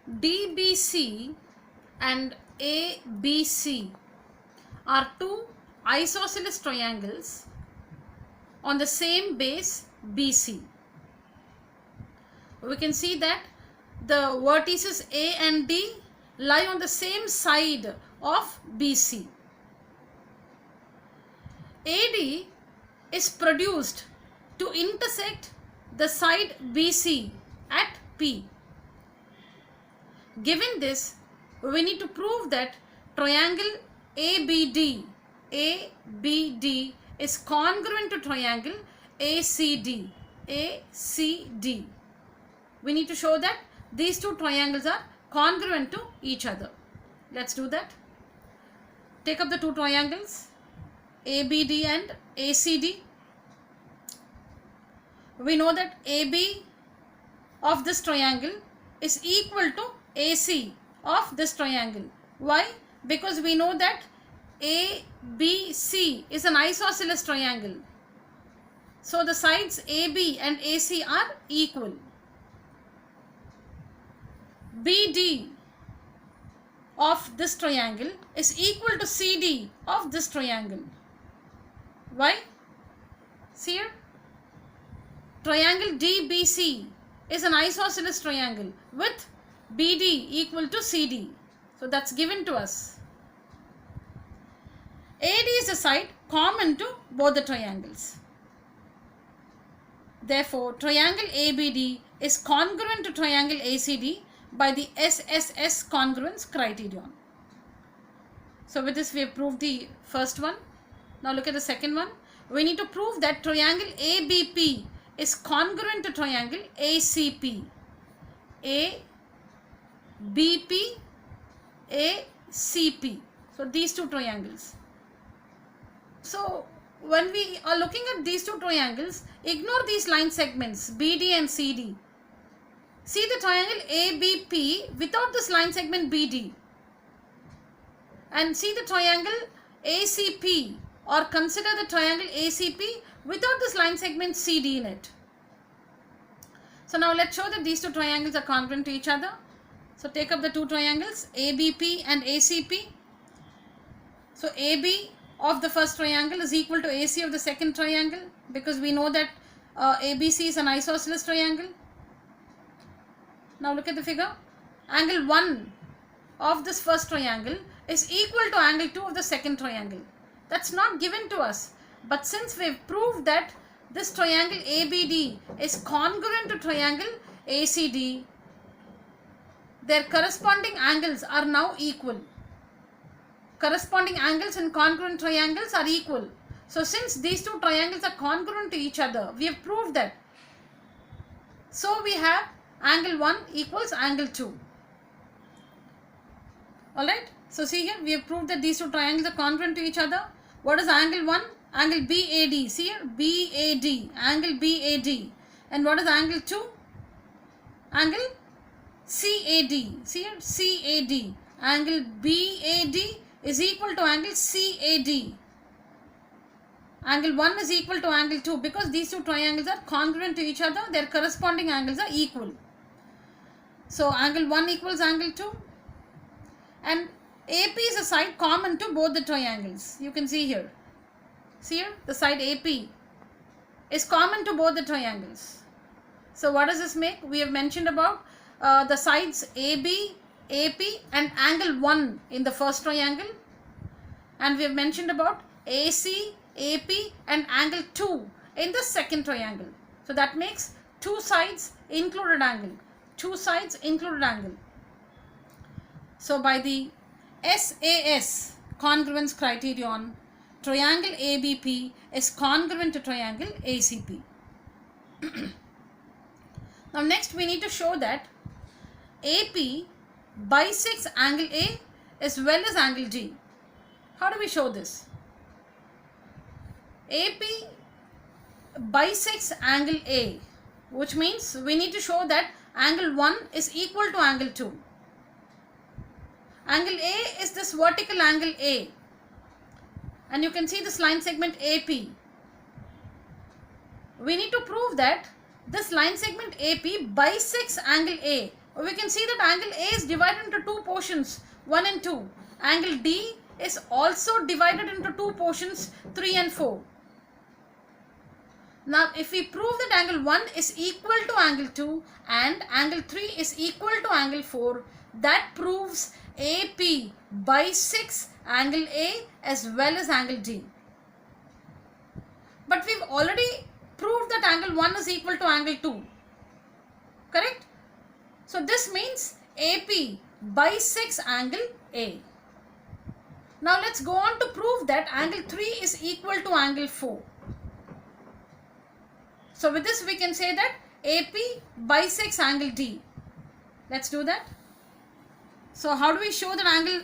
DBC and ABC are two isosceles triangles on the same base BC. We can see that the vertices A and D lie on the same side of BC. AD is produced to intersect the side BC at P. Given this, we need to prove that triangle ABD is congruent to triangle ACD. We need to show that these two triangles are congruent to each other. Let's do that. Take up the two triangles ABD and ACD. We know that AB of this triangle is equal to AC of this triangle. Why? Because we know that ABC is an isosceles triangle. So the sides AB and AC are equal. BD of this triangle is equal to CD of this triangle. Why? See here. Triangle DBC is an isosceles triangle with BD equal to CD. So that's given to us. AD is a side common to both the triangles. Therefore, triangle ABD is congruent to triangle ACD by the SSS congruence criterion. So with this we have proved the first one. Now look at the second one. We need to prove that triangle ABP is congruent to triangle ACP. ABP, ACP. So these two triangles. So when we are looking at these two triangles, ignore these line segments BD and CD. See the triangle ABP without this line segment BD. And see the triangle ACP, or consider the triangle ACP without this line segment CD in it. So now let's show that these two triangles are congruent to each other. So take up the two triangles ABP and ACP. So AB of the first triangle is equal to AC of the second triangle, because we know that ABC is an isosceles triangle. Now look at the figure. Angle 1 of this first triangle is equal to angle 2 of the second triangle. That's not given to us. But since we've proved that this triangle ABD is congruent to triangle ACD, their corresponding angles are now equal. Corresponding angles in congruent triangles are equal. So since these two triangles are congruent to each other, we have proved that. So we have angle 1 equals angle 2. Alright. So see here, we have proved that these two triangles are congruent to each other. What is angle 1? Angle BAD. See here, BAD. Angle BAD. And what is angle 2? Angle CAD. See here, CAD. Angle BAD is equal to angle CAD. Angle 1 is equal to angle 2, because these two triangles are congruent to each other. Their corresponding angles are equal. So angle 1 equals angle 2. And AP is a side common to both the triangles. You can see here. See here, the side AP is common to both the triangles. So what does this make? We have mentioned about the sides AB, AP and angle 1 in the first triangle. And we have mentioned about AC, AP and angle 2 in the second triangle. So that makes two sides included angle. Two sides included angle. So by the SAS congruence criterion, triangle ABP is congruent to triangle ACP. Now next we need to show that AP bisects angle A as well as angle D. How do we show this? AP bisects angle A, which means we need to show that angle 1 is equal to angle 2. Angle A is this vertical angle A, and you can see this line segment AP. We need to prove that this line segment AP bisects angle A we can see that angle A is divided into two portions, 1 and 2. Angle D is also divided into two portions, 3 and 4. Now, if we prove that angle 1 is equal to angle 2 and angle 3 is equal to angle 4, that proves AP bisects angle A as well as angle D. But we've already proved that angle 1 is equal to angle 2. Correct? So, this means AP bisects angle A. Now, let's go on to prove that angle 3 is equal to angle 4. So, with this we can say that AP bisects angle D. Let's do that. So, how do we show that angle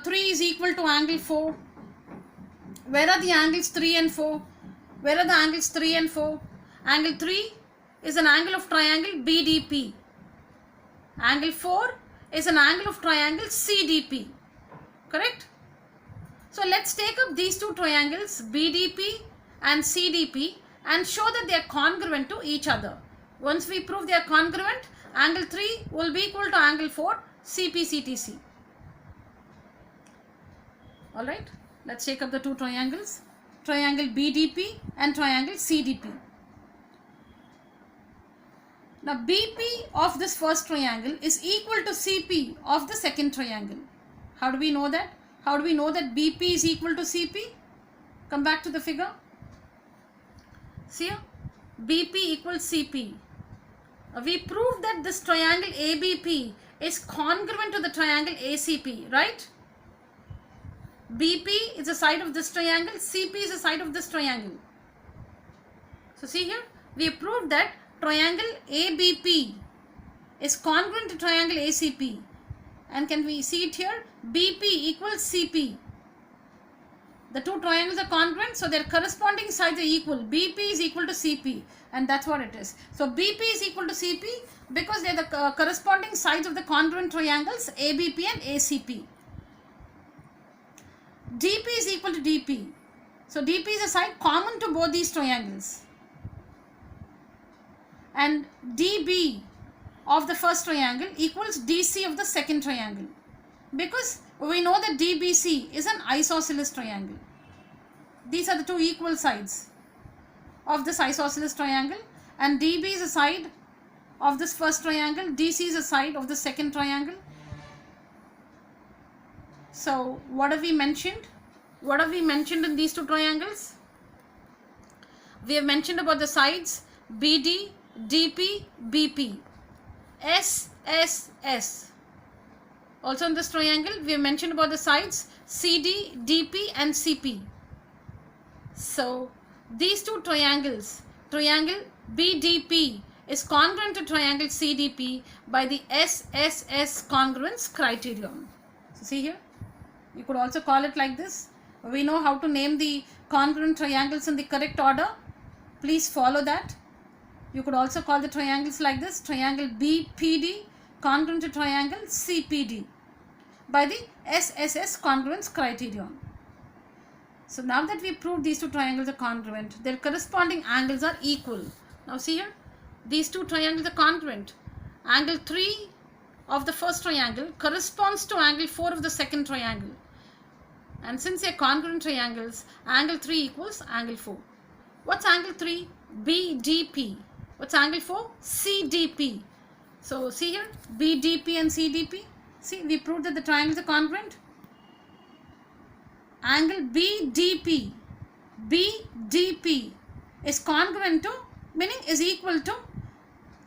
3 is equal to angle 4? Where are the angles 3 and 4? Where are the angles 3 and 4? Angle 3 is an angle of triangle BDP. Angle 4 is an angle of triangle CDP. Correct? So, let's take up these two triangles BDP and CDP and show that they are congruent to each other. Once we prove they are congruent, angle 3 will be equal to angle 4 CPCTC. Alright, let's take up the two triangles, triangle BDP and triangle CDP. Now, BP of this first triangle is equal to CP of the second triangle. How do we know that? How do we know that BP is equal to CP? Come back to the figure. See here, BP equals CP. We proved that this triangle ABP is congruent to the triangle ACP, right? BP is the side of this triangle, CP is the side of this triangle. So, see here, we proved that triangle ABP is congruent to triangle ACP. And can we see it here? BP equals CP. The two triangles are congruent, so their corresponding sides are equal. BP is equal to CP, and that's what it is. So, BP is equal to CP because they are the corresponding sides of the congruent triangles ABP and ACP. DP is equal to DP. So, DP is a side common to both these triangles. And DB of the first triangle equals DC of the second triangle, because we know that DBC is an isosceles triangle. These are the two equal sides of this isosceles triangle, and DB is a side of this first triangle, DC is a side of the second triangle. So, what have we mentioned? What have we mentioned in these two triangles? We have mentioned about the sides BD, DP, BP, S, S, S. Also in this triangle, we have mentioned about the sides CD, DP and CP. So, these two triangles, triangle BDP is congruent to triangle CDP by the SSS congruence criterion. So, see here, you could also call it like this. We know how to name the congruent triangles in the correct order. Please follow that. You could also call the triangles like this, triangle BPD congruent to triangle CPD by the SSS congruence criterion. So, now that we proved these two triangles are congruent, their corresponding angles are equal. Now, see here, these two triangles are congruent. Angle 3 of the first triangle corresponds to angle 4 of the second triangle. And since they are congruent triangles, angle 3 equals angle 4. What's angle 3? BDP. What's angle 4? CDP. So, see here, BDP and CDP. See, we proved that the triangles are congruent. Angle BDP is congruent to, meaning is equal to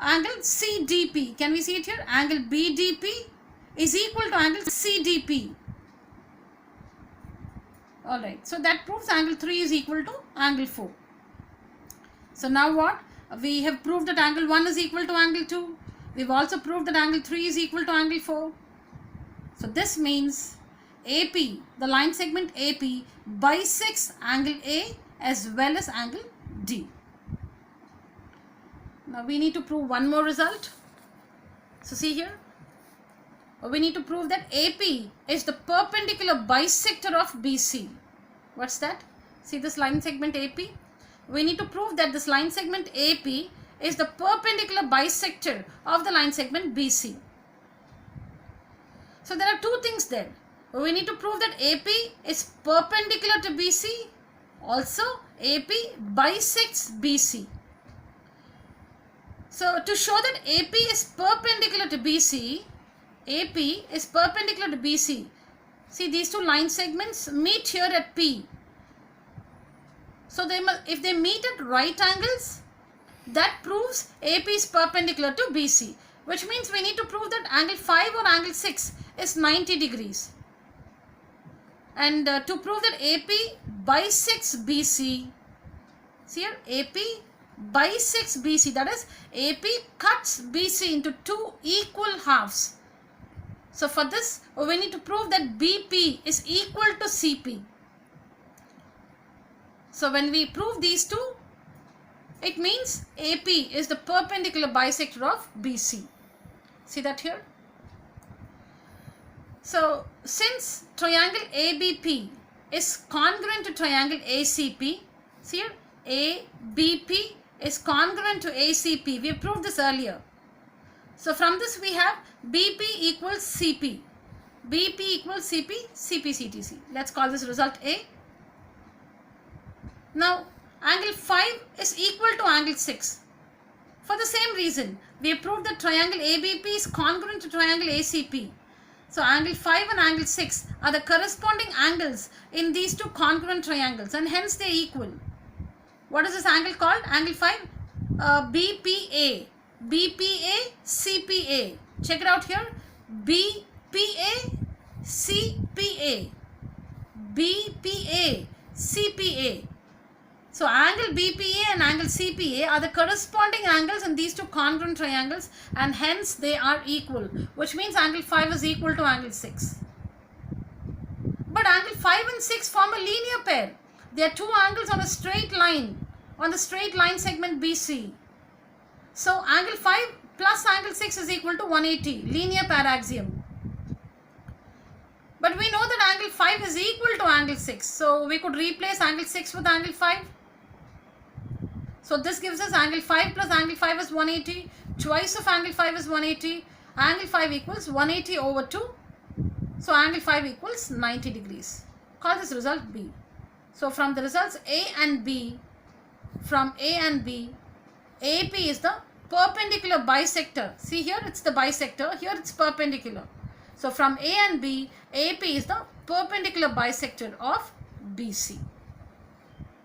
angle CDP. Can we see it here? Angle BDP is equal to angle CDP. Alright, so that proves angle 3 is equal to angle 4. So, now what? We have proved that angle 1 is equal to angle 2. We have also proved that angle 3 is equal to angle 4. So, this means AP, the line segment AP bisects angle A as well as angle D. Now, we need to prove one more result. So, see here, we need to prove that AP is the perpendicular bisector of BC. What's that? See this line segment AP? We need to prove that this line segment AP is the perpendicular bisector of the line segment BC. So there are two things there. We need to prove that AP is perpendicular to BC. Also, AP bisects BC. So to show that AP is perpendicular to BC, AP is perpendicular to BC. See, these two line segments meet here at P. So if they meet at right angles, that proves AP is perpendicular to BC. Which means we need to prove that angle 5 or angle 6 is 90 degrees. And to prove that AP bisects BC, see here, AP bisects BC, that is, AP cuts BC into two equal halves. So for this, we need to prove that BP is equal to CP. So when we prove these two, it means AP is the perpendicular bisector of BC. See that here? So since triangle ABP is congruent to triangle ACP, see here, ABP is congruent to ACP. We have proved this earlier. So from this we have BP equals CP. BP equals CP, CP CTC. Let's call this result A. Now angle 5 is equal to angle 6. For the same reason, we have proved that triangle ABP is congruent to triangle ACP. So angle 5 and angle 6 are the corresponding angles in these two congruent triangles, and hence they are equal. What is this angle called? Angle 5? BPA. BPA, CPA. Check it out here. BPA, CPA. BPA, CPA. So angle BPA and angle CPA are the corresponding angles in these two congruent triangles, and hence they are equal, which means angle 5 is equal to angle 6. But angle 5 and 6 form a linear pair. They are two angles on a straight line, on the straight line segment BC. So angle 5 plus angle 6 is equal to 180, linear pair axiom. But we know that angle 5 is equal to angle 6. So we could replace angle 6 with angle 5. So this gives us angle 5 plus angle 5 is 180. Twice of angle 5 is 180. Angle 5 equals 180 over 2. So angle 5 equals 90 degrees. Call this result B. So from the results A and B, from A and B, AP is the perpendicular bisector. See here it's the bisector, here it's perpendicular. So from A and B, AP is the perpendicular bisector of BC.